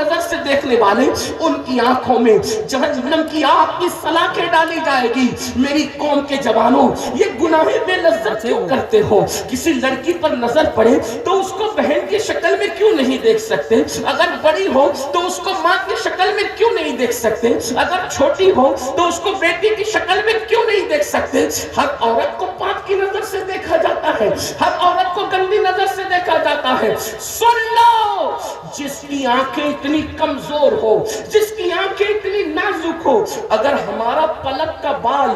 نظر سے دیکھنے والے ان کی آنکھوں میں جہنم کی آگ کی سلاخیں ڈالی جائے گی۔ میری قوم کے جوانوں، یہ گناہ بے لذت کیوں کرتے ہو؟ کسی لڑکی پر نظر پڑے تو اس کو بہن کی شکل میں کیوں نہیں دیکھ سکتے؟ اگر بڑی ہو تو اس کو ماں کی شکل میں کیوں نہیں دیکھ سکتے؟ اگر چھوٹی ہو تو اس کو بیٹی کی شکل میں کیوں نہیں دیکھ سکتے؟ ہر عورت کو پاک کی نظر سے دیکھا جاتا ہے، ہر عورت کو گندی نظر سے دیکھا جاتا ہے۔ سن لو، جس کی آنکھیں اتنی کمزور ہو، جس کی آنکھیں اتنی نازک ہو، اگر ہمارا پلک کا بال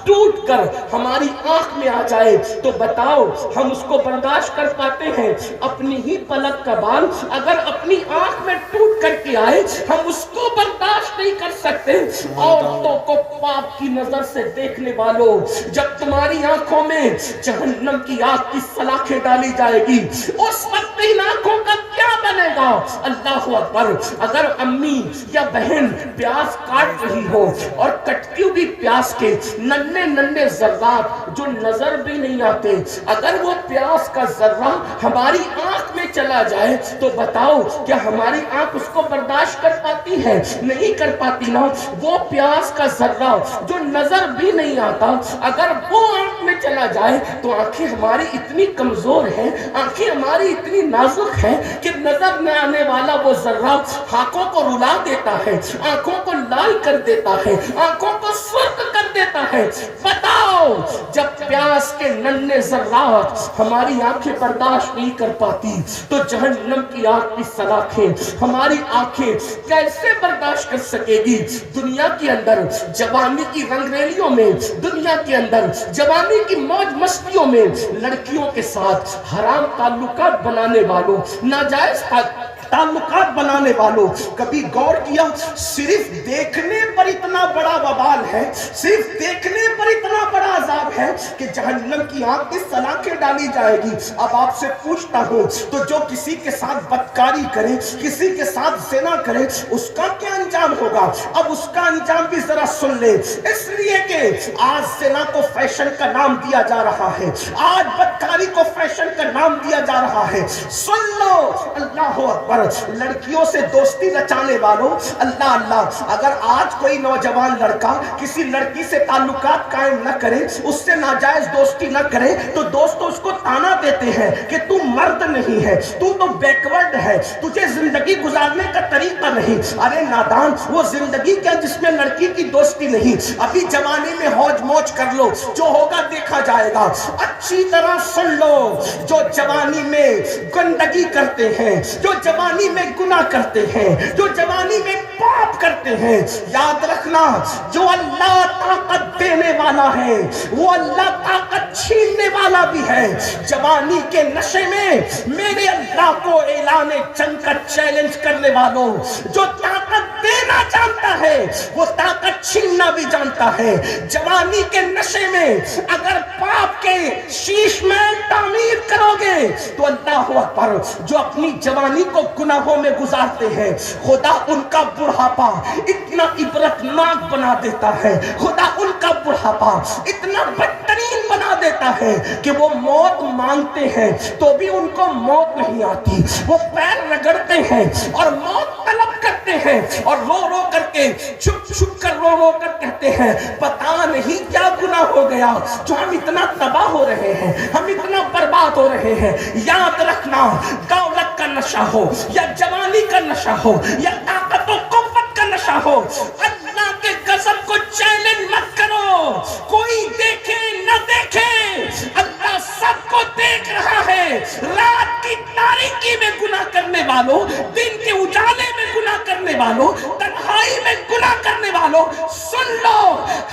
ٹوٹ کر ہماری آنکھ میں آ جائے تو بتاؤ ہم اس کو برداشت کر پاتے ہیں؟ اپنی ہی پلک کا بال اگر اپنی آنکھ میں ٹوٹ کر کے آئے ہم اس کو برداشت نہیں کر سکتے۔ عورتوں کو پاپ کی نظر سے دیکھنے والوں، جب تمہاری آنکھوں میں جہنم کی آگ کی سلاخیں ڈالی جائے گی اس وقت ان آنکھوں کا کیا بنے گا؟ اللہ اکبر۔ اگر امی یا بہن پیاز کاٹ رہی ہو اور کٹتی ہوئی پیاز کے ننھے ننھے ذرات جو نظر بھی نہیں آتے، اگر وہ پیاز کا ذرہ ہماری آنکھ میں چلا جائے تو بتاؤ کیا ہماری آنکھ اس کو برداشت کر پاتی ہے؟ نہیں کر پاتی نا۔ وہ پیاز کا ذرہ جو نظر بھی نہیں آتا اگر وہ آنکھ میں چلا جائے تو آنکھیں ہماری اتنی کمزور ہیں، آنکھیں ہماری اتنی نازک ہیں کہ نظر نہ آنے والا وہ ذرہ آنکھوں کو رلا دیتا ہے، آنکھوں کو لال کر دیتا ہے، آنکھوں کو سرخ کر دیتا ہے۔ بتاؤ جب پیاز کے ننھے ذرات ہماری آنکھیں برداشت نہیں کر پاتی تو جہنم کی آگ کی سلاخیں ہماری آنکھیں کیسے برداشت کر سکے گی؟ دنیا کے اندر جوانی کی رنگ ریلیوں میں، دنیا کے اندر جوانی کی موج مستیوں میں لڑکیوں کے ساتھ حرام تعلقات بنانے والوں، ناجائز تعلقات بنانے والوں، کبھی غور کیا صرف دیکھنے پر اتنا بڑا وبال ہے، صرف دیکھنے پر اتنا بڑا عذاب ہے کہ جہنم کی آگ کی سلاخیں ڈالی جائے گی۔ اب آپ سے پوچھتا ہوں تو جو کسی کے ساتھ بدکاری کرے، کسی کے ساتھ زنا کرے، اس کا کیا انجام ہوگا؟ اب اس کا انجام بھی ذرا سن لے، اس لیے کہ آج زنا کو فیشن کا نام دیا جا رہا ہے، آج بدکاری کو فیشن کا نام دیا جا رہا ہے۔ سن لو، اللہ اکبر۔ لڑکیوں سے دوستی رچانے والوں، اللہ اللہ، اگر آج کوئی نوجوان لڑکا کسی لڑکی سے تعلقات قائم نہ کرے، اس سے ناجائز دوستی نہ کرے تو دوستوں اس کو تانا دیتے ہیں کہ تو مرد نہیں ہے، تو بیکورڈ ہے، تجھے زندگی گزارنے کا طریقہ نہیں۔ ارے نادان، وہ زندگی کیا جس میں لڑکی کی دوستی نہیں؟ ابھی جوانی میں ہوج موج کر لو، جو ہوگا دیکھا جائے گا۔ اچھی طرح سن لو، جو جوانی میں گندگی کرتے ہیں، جو جوانی میں گناہ کرتے ہیں، جو جوانی میں پاپ کرتے ہیں، یاد رکھنا جو اللہ طاقت دینے والا ہے وہ اللہ طاقت چھیننے والا بھی ہے۔ جوانی کے نشے میں میرے اللہ کو اعلان جنگ کا چیلنج کرنے والوں، جو طاقت دینا جانتا ہے وہ طاقت چھیننا بھی جانتا ہے۔ جوانی کے نشے میں اگر پاپ کے شیش میں تعمیر کرو گے تو اللہ اکبر، جو اپنی جوانی کو گناہوں میں گزارتے ہیں خدا ان کا بڑھاپا اتنا عبرتناک بنا دیتا ہے، خدا ان کا بڑھاپا اتنا بدترین بنا دیتا ہے کہ وہ موت مانگتے ہیں تو بھی ان کو موت نہیں آتی، وہ پیر رگڑتے ہیں اور موت طلب کرتے ہیں اور رو رو کر کے چھپ چھپ کر رو رو کر کہتے ہیں پتہ نہیں کیا گناہ ہو گیا جو ہم اتنا تباہ ہو رہے ہیں، ہم اتنا برباد ہو رہے ہیں۔ یاد رکھنا، دولت کا نشہ ہو یا جوانی کا نشہ ہو یا طاقت و قوت کا نشہ ہو، اللہ کے غضب کو چیلنج مت کرو۔ کوئی دیکھے نہ دیکھے، اللہ سب کو دیکھ رہا ہے۔ رات کی تاریکی میں گناہ کرنے والوں، دن کے اجالے میں گناہ کرنے والوں، تنہائی میں گناہ کرنے والوں، سن لو،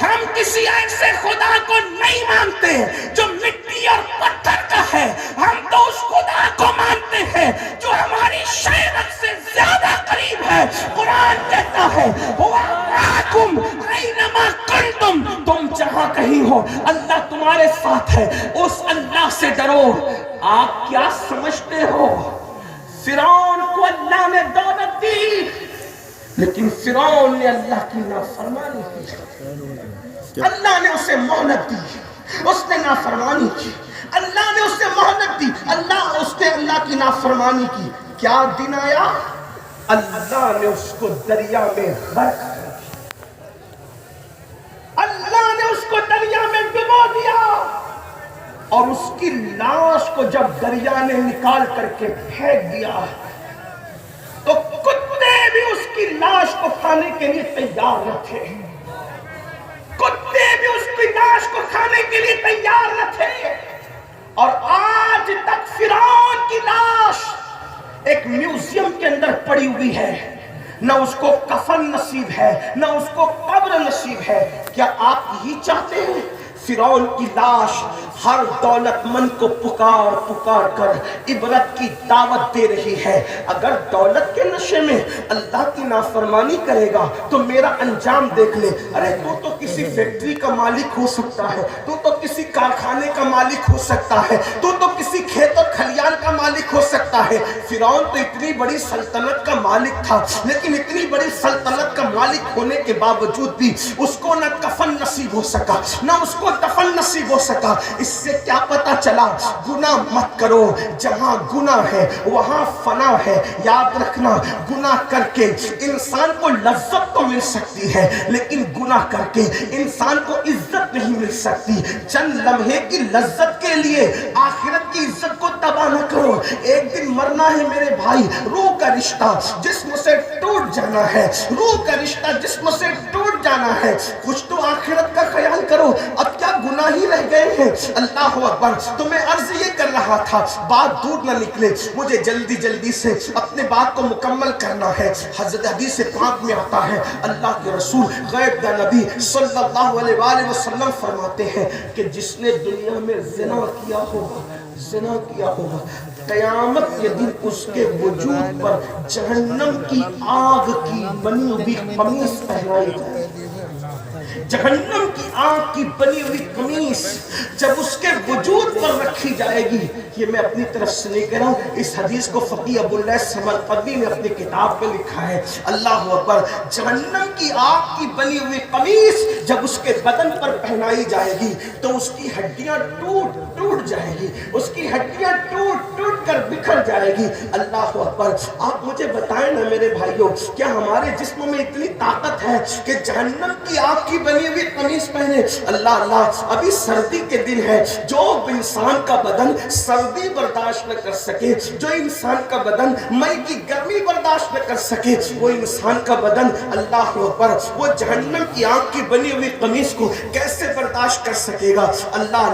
ہم کسی ایسے خدا کو نہیں مانتے جو مٹی اور پتھر کا ہے، ہم تو اس خدا کو مانتے ہیں جو ہماری شریعت سے زیادہ قریب ہے۔ قرآن کہتا ہے وَمَعَكُمْ أَيْنَمَا كُنْتُمْ، تم جہاں کہیں ہو اللہ تمہارے ساتھ ہے۔ اس اللہ سے ڈرو۔ آپ کیا سمجھتے ہو؟ فرعون کو اللہ نے دولت دی لیکن فرعون نے اللہ کی نافرمانی کی، اللہ نے اسے مہلت دی، اس نے نافرمانی کی، اللہ نے اسے مہلت دی، اس نے اللہ کی نافرمانی کی۔ کیا دن آیا؟ اللہ نے اس کو دریا میں غرق کر دیا، اللہ نے اس کو دریا میں ڈبو دیا، اور اس کی لاش کو جب دریا نے نکال کر کے پھینک دیا تو کتے بھی اس کی لاش کو کھانے کے لیے تیار نہ تھے، کتے بھی اس کی لاش کو کھانے کے لیے تیار نہ تھے۔ اور آج تک فرعون کی لاش ایک میوزیم کے اندر پڑی ہوئی ہے، نہ اس کو کفن نصیب ہے، نہ اس کو قبر نصیب ہے۔ کیا آپ یہی چاہتے ہیں؟ فرعون کی لاش ہر دولت مند کو پکار پکار کر عبرت کی دعوت دے رہی ہے۔ اگر دولت کے نشے میں اللہ کی نافرمانی کرے گا تو میرا انجام دیکھ لے۔ ارے تو کسی فیکٹری کا مالک ہو سکتا ہے، تو کسی کارخانے کا مالک ہو سکتا ہے، تو کسی کھیت اور کھلیان کا مالک ہو سکتا ہے۔ فرعون تو اتنی بڑی سلطنت کا مالک تھا، لیکن اتنی بڑی سلطنت کا مالک ہونے کے باوجود بھی اس کو نہ کفن نصیب ہو سکا، نہ اس کو دفن نصیب ہو سکا۔ اس سے کیا پتا چلا؟ گناہ مت کرو، جہاں گناہ ہے وہاں فنا ہے۔ یاد رکھنا، گناہ کر کے انسان کو لذت تو مل سکتی ہے، لیکن گناہ کر کے انسان کو عزت نہیں مل سکتی۔ چند لمحے کی لذت کے لیے آخرت کی عزت کو تباہ نہ کرو۔ ایک دن مرنا ہے میرے بھائی، روح کا رشتہ جسم سے ٹوٹ جانا ہے، روح کا رشتہ جسم سے ٹوٹ جانا ہے۔ کچھ تو آخرت کا خیال کرو، اب کیا گناہ ہی رہ گئے ہیں۔ اللہ اکبر۔ تو میں عرض یہ کر رہا تھا، بات دور نہ نکلے، مجھے جلدی جلدی سے اپنے بات کو مکمل کرنا ہے۔ حضرت حدیث پاک میں آتا ہے، اللہ کے رسول غیب دا نبی صلی اللہ علیہ وآلہ وسلم فرماتے ہیں کہ جس نے دنیا میں زنا کیا ہوگا، قیامت کے دن اس کے وجود پر جہنم کی آگ کی بنی ہوئی قمیص پہنائی جائے گی۔ جہنم کی آگ کی بنی ہوئی قمیص جب اس کے وجود پر رکھی جائے گی، یہ میں اپنی طرف سے نہیں کہہ رہا ہوں، اس حدیث کو فقیہ ابو اللیث سمرقندی نے اپنی کتاب میں لکھا ہے۔ اللہ اکبر۔ جہنم کی آگ کی بنی ہوئی قمیص جب اس کے بدن پر پہنائی جائے گی تو اس کی ہڈیاں ٹوٹ جائے گی، اس کی ہڈیاں ٹوٹ کر بکھر جائے گی۔ اللہ اکبر۔ آپ مجھے بتائیں نا میرے بھائیوں، کیا ہمارے جسم میں اتنی طاقت ہے کہ جہنم کی آگ کی بنی ہوئی قمیص پہنے؟ اللہ، ابھی سردی کے دن ہے، جو انسان کا بدن سردی برداشت نہ کر سکے، جو انسان کا بدن مئی کی گرمی برداشت نہ کر سکے، وہ انسان کا بدن اللہ اکبر وہ جہنم کی آگ کی بنی ہوئی قمیص کو کیسے برداشت کر سکے گا؟ اللہ۔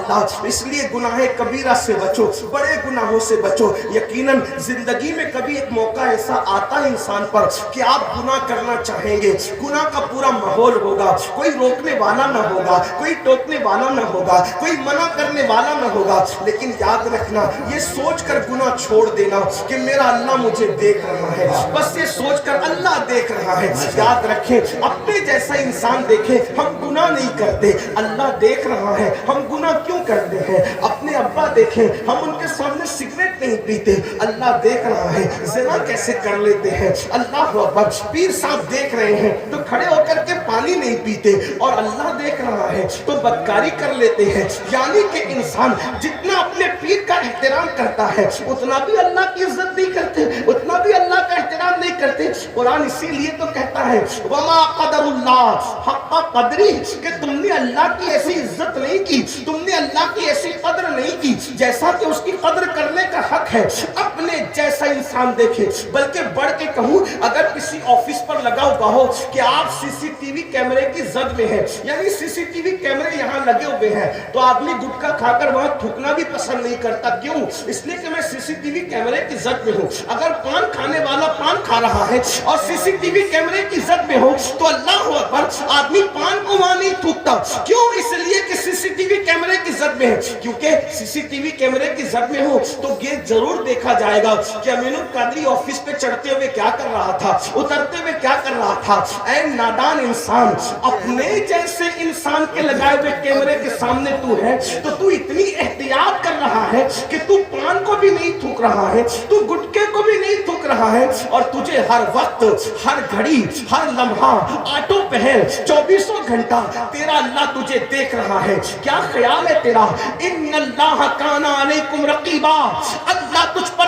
اس لیے گناہ کبیرہ سے بچو، بڑے گناہوں سے بچو۔ یقیناً زندگی میں کبھی ایک موقع ایسا آتا ہے انسان پر کہ آپ گناہ کرنا چاہیں گے، گناہ کا پورا ماحول ہوگا، کوئی روکنے والا نہ ہوگا، کوئی ٹوکنے والا نہ ہوگا، کوئی منع کرنے والا نہ ہوگا، لیکن یاد رکھنا، یہ سوچ کر گناہ چھوڑ دینا کہ میرا اللہ مجھے دیکھ رہا ہے، بس یہ سوچ کر اللہ دیکھ رہا ہے۔ یاد رکھیں، اپنے جیسا انسان دیکھے ہم گناہ نہیں کرتے، اللہ دیکھ رہا ہے ہم گناہ کیوں کرتے ہیں۔ اپنے ابا دیکھیں، ہم ان کے سامنے سگریٹ نہیں پیتے، اللہ دیکھ رہا ہے زنا کیسے کر لیتے ہیں۔ اللہ اکبر۔ پیر صاحب دیکھ رہے ہیں تو کھڑے ہو کر کے پانی نہیں پیتے، اور اللہ دیکھ رہا ہے تو بدکاری کر لیتے ہیں۔ یعنی کہ انسان جتنا اپنے پیر کا احترام کرتا ہے اتنا بھی اللہ کی عزت نہیں کرتے، اتنا بھی اللہ کا احترام نہیں کرتے۔ قرآن اسی لیے تو کہتا ہے وما قدر اللہ حق قدری، کہ تم نے اللہ کی ایسی عزت نہیں کی، تم نے اللہ کی ایسی قدر نہیں کی جیسا کہ اس کی قدر کرنے کا حق ہے۔ اپنے جیسا انسان دیکھے، بلکہ بڑھ کے کہوں، اگر کسی آفس پر لگا ہوا ہو کہ آپ سی سی ٹی وی کیمرے کی زد میں ہیں، یعنی سی سی ٹی وی کیمرے یہاں لگے ہوئے ہیں، تو آدمی گٹکا کھا کر وہاں تھوکنا بھی پسند نہیں کرتا۔ کیوں؟ اس لیے کہ میں سی سی ٹی وی کیمرے کی زد میں ہوں۔ اگر پان کھانے والا پان کھا رہا ہے اور سی سی ٹی وی کیمرے کی زد میں ہو تو اللہ اکبر، آدمی پان کو وہاں نہیں تھوکتا۔ کیوں؟ اس لیے کہ سی سی ٹی وی کیمرے کی زد میں ہے، کیونکہ سی سی ٹی وی کیمرے کی زد میں ہو تو یہ ضرور دیکھا جائے گا کہ امین القادری آفس پہ چڑھتے ہوئے کیا کر رہا تھا، اترتے ہوئے کیا کر رہا تھا۔ اے نادان انسان، اپنے جیسے انسان کے لگائے ہوئے کیمرے کے سامنے تو ہے تو تو اتنی احتیاط کر رہا ہے کہ تو پان کو بھی نہیں تھوک رہا ہے، تو گٹکے کو بھی نہیں تھوک رہا ہے، اور تجھے ہر وقت، ہر گھڑی، ہر لمحہ، آٹو پہر، 24 گھنٹہ تیرا اللہ تجھے دیکھ رہا ہے۔ کیا خیال ہے تیرا؟ ان اللہ کان علیکم رقیبا، اللہ تجھ پر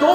2